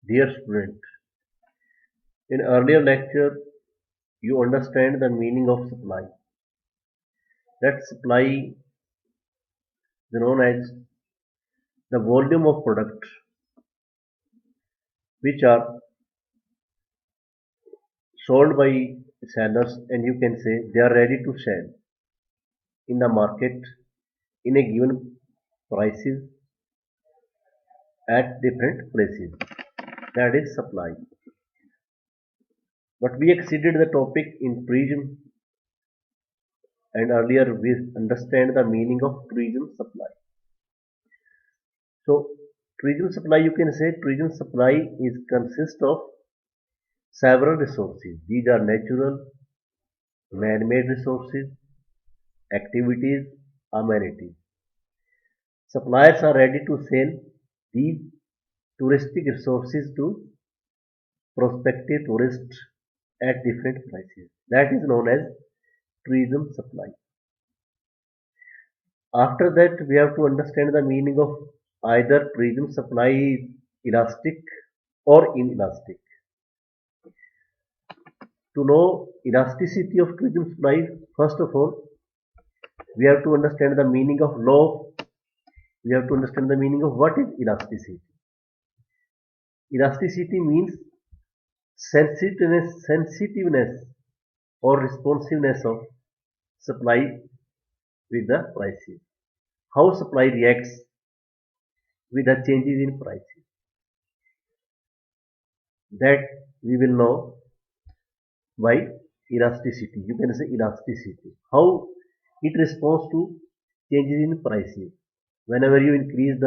Dear student, in earlier lecture you understand the meaning of supply. That supply is known as the volume of product which are sold by sellers, and you can say they are ready to sell in the market in a given prices at different places. That is supply. But we exceeded the topic in tourism, and earlier we understand the meaning of tourism supply. So tourism supply, you can say tourism supply is consist of several resources. These are natural, man-made resources, activities, amenities. Suppliers are ready to sell these touristic resources to prospective tourists at different prices. That is known as tourism supply. After that, we have to understand the meaning of either tourism supply is elastic or inelastic. To know elasticity of tourism supply, first of all, we have to understand the meaning of law. We have to understand the meaning of what is elasticity. Elasticity means sensitiveness or responsiveness of supply with the prices. How supply reacts with the changes in prices. That we will know by elasticity. You can say elasticity. How it responds to changes in prices. Whenever you increase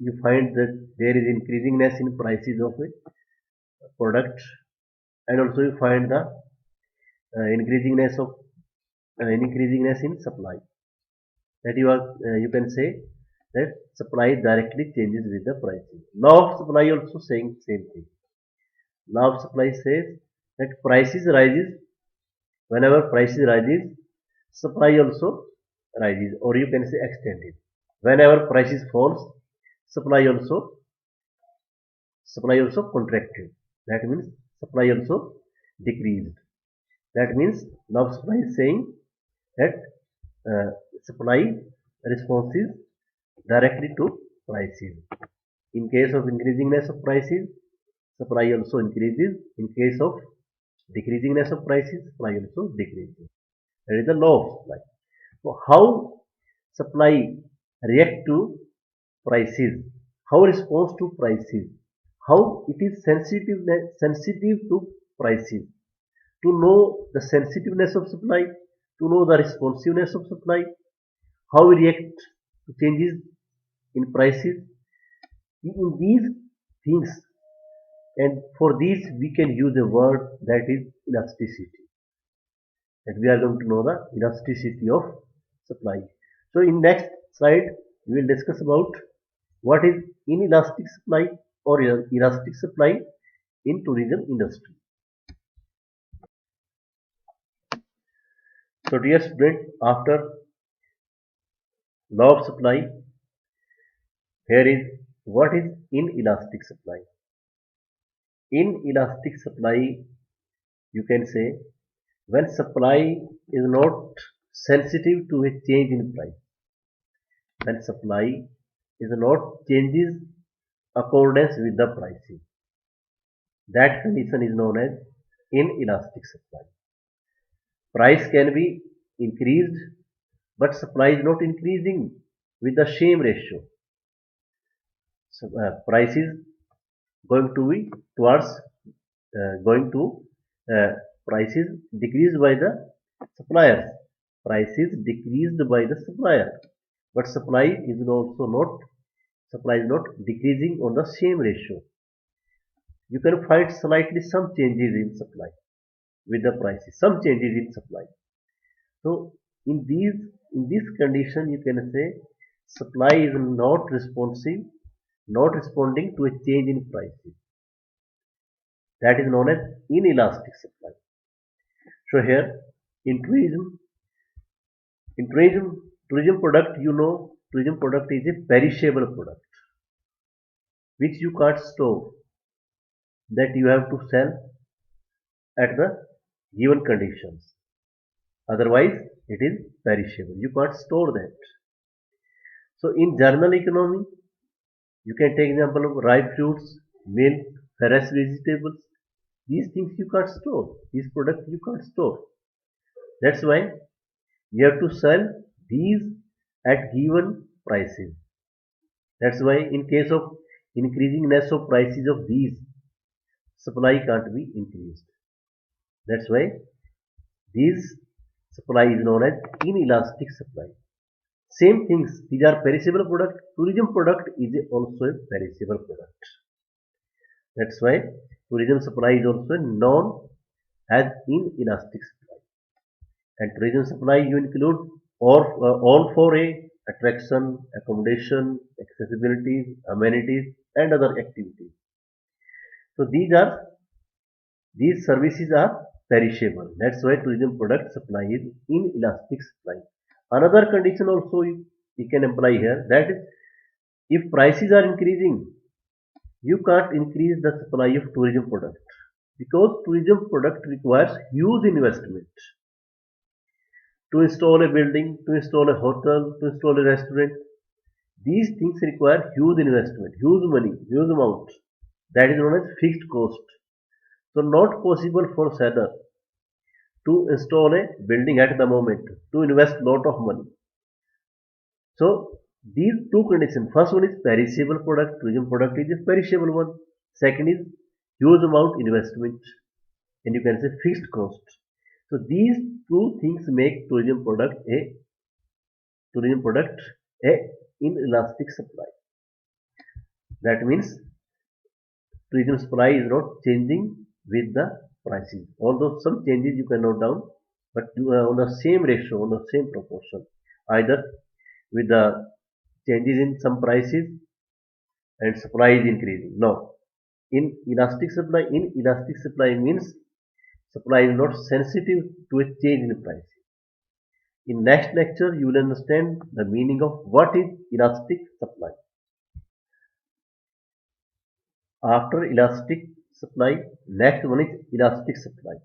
you find that there is increasingness in prices of a product, and also you find the increasingness in supply. That you can say that supply directly changes with the prices. Law of supply also saying same thing. Law of supply says that prices rises whenever prices rises, supply also rises, or you can say extended. Whenever prices falls, supply also contracted. That means supply also decreased. That means law of supply is saying that supply responses directly to prices. In case of increasingness of prices, supply also increases. In case of decreasingness of prices, supply also decreases. That is the law of supply. So how supply react to prices? How responds to prices? How it is sensitive to prices? To know the sensitiveness of supply, to know the responsiveness of supply, how we react to changes in prices. In these things, and for these we can use a word that is elasticity. That we are going to know the elasticity of supply. So in next slide we will discuss about what is inelastic supply or elastic supply in tourism industry. So dear student, after law of supply, here is what is inelastic supply. Inelastic supply, you can say, when supply is not sensitive to a change in price. When supply is not changes accordance with the pricing. That condition is known as inelastic supply. Price can be increased, but supply is not increasing with the same ratio. So, price is going to be towards going to prices decreased by the suppliers. Prices decreased by the supplier, but supply is not decreasing on the same ratio. You can find slightly some changes in supply with the prices, some changes in supply. So in this condition, you can say supply is not responding to a change in prices. That is known as inelastic supply. So here in tourism product, tourism product is a perishable product which you can't store. that you have to sell at the given conditions. Otherwise, it is perishable. You can't store that. So in general economy, you can take example of ripe fruits, milk, fresh vegetables. These things you can't store. These products you can't store. That's why you have to sell these at given prices. That's why in case of increasingness of prices of these, supply can't be increased. That's why these supply is known as inelastic supply. Same things, these are perishable product. Tourism product is also a perishable product. That's why tourism supply is also known as inelastic supply. And tourism supply you include all for a attraction, accommodation, accessibility, amenities, and other activities. So these services are perishable. That's why tourism product supply is inelastic supply. Another condition also you can apply here, that is, if prices are increasing, you can't increase the supply of tourism product because tourism product requires huge investment to install a building, to install a hotel, to install a restaurant. These things require huge investment, huge money, huge amount. That is known as fixed cost. So not possible for seller to install a building at the moment, to invest lot of money. So these two conditions. First one is perishable product. Tourism product is a perishable one. Second is huge amount investment, and you can say fixed cost. So these two things make tourism product a inelastic supply. That means tourism supply is not changing with the prices. Although some changes you can note down, but on the same ratio, on the same proportion, either with the changes in some prices and supply is increasing. No. Inelastic supply means supply is not sensitive to a change in price. In next lecture, you will understand the meaning of what is elastic supply. After elastic supply, next one is elastic supply,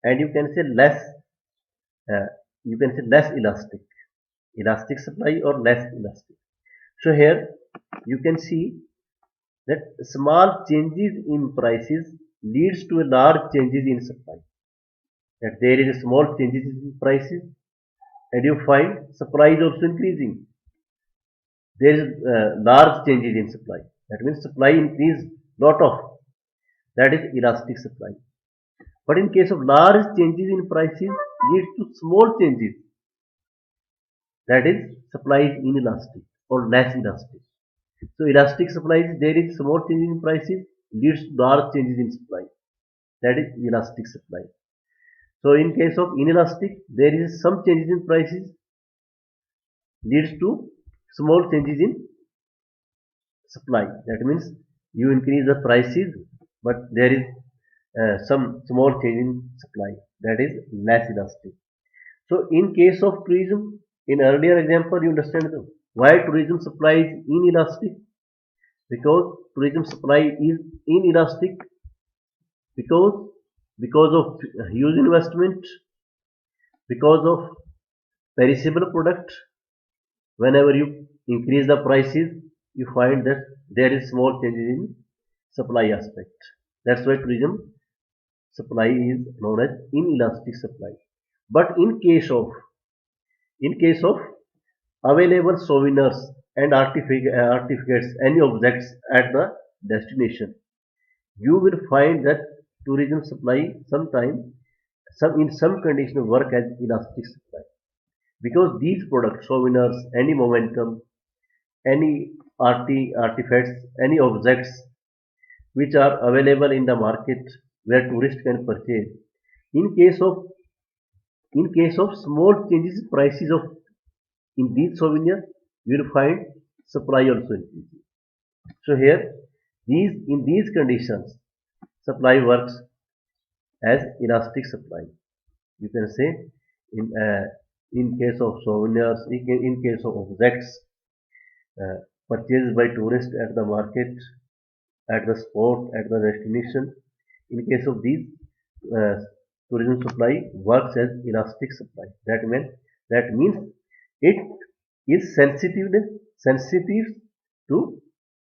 and uh, you can say less elastic supply or less elastic. So here you can see that small changes in prices leads to a large changes in supply. That there is a small changes in prices, and you find supply is also increasing. There is large changes in supply. That means supply increase lot of. That is elastic supply. But in case of large changes in prices leads to small changes. That is supply is inelastic or less elastic. So elastic supply is there is small changes in prices leads to large changes in supply. That is elastic supply. So in case of inelastic, there is some changes in prices leads to small changes in supply. That means you increase the prices, but there is some small change in supply. That is less elastic. So in case of tourism, in earlier example, you understand why tourism supply is inelastic, because tourism supply is inelastic because because of huge investment, because of perishable product. Whenever you increase the prices, you find that there is small changes in supply aspect. That's why tourism supply is known as inelastic supply. But in case of available souvenirs and artifacts, any objects at the destination, you will find that tourism supply sometimes in some condition work as elastic supply because these products, souvenirs, any momentum, any artifacts, any objects which are available in the market where tourists can purchase. In case of small changes in prices of in these souvenirs, you will find supply also increasing. So here, in these conditions, supply works as elastic supply. You can say in uh, in case of souvenirs, in case of objects purchased by tourists at the market, at the spot, at the destination. In case of these, uh, tourism supply works as elastic supply. That means it is sensitive to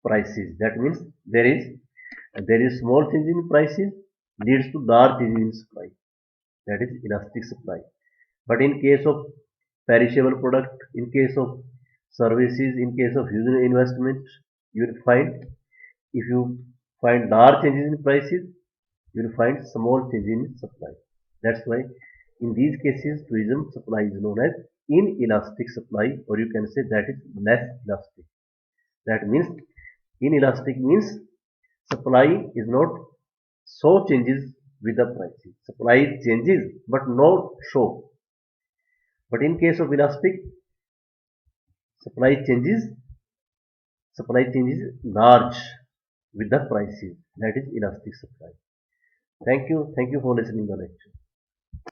prices. That means there is small change in prices leads to large change in supply. That is elastic supply. But in case of perishable product, in case of services, in case of huge investment, you will find, if you find large changes in prices, you will find small change in supply. That's why in these cases, tourism supply is known as inelastic supply, or you can say that is less elastic. That means inelastic means supply is not so changes with the prices. Supply changes but not so. But in case of elastic, supply changes large with the prices. That is elastic supply. Thank you for listening the lecture.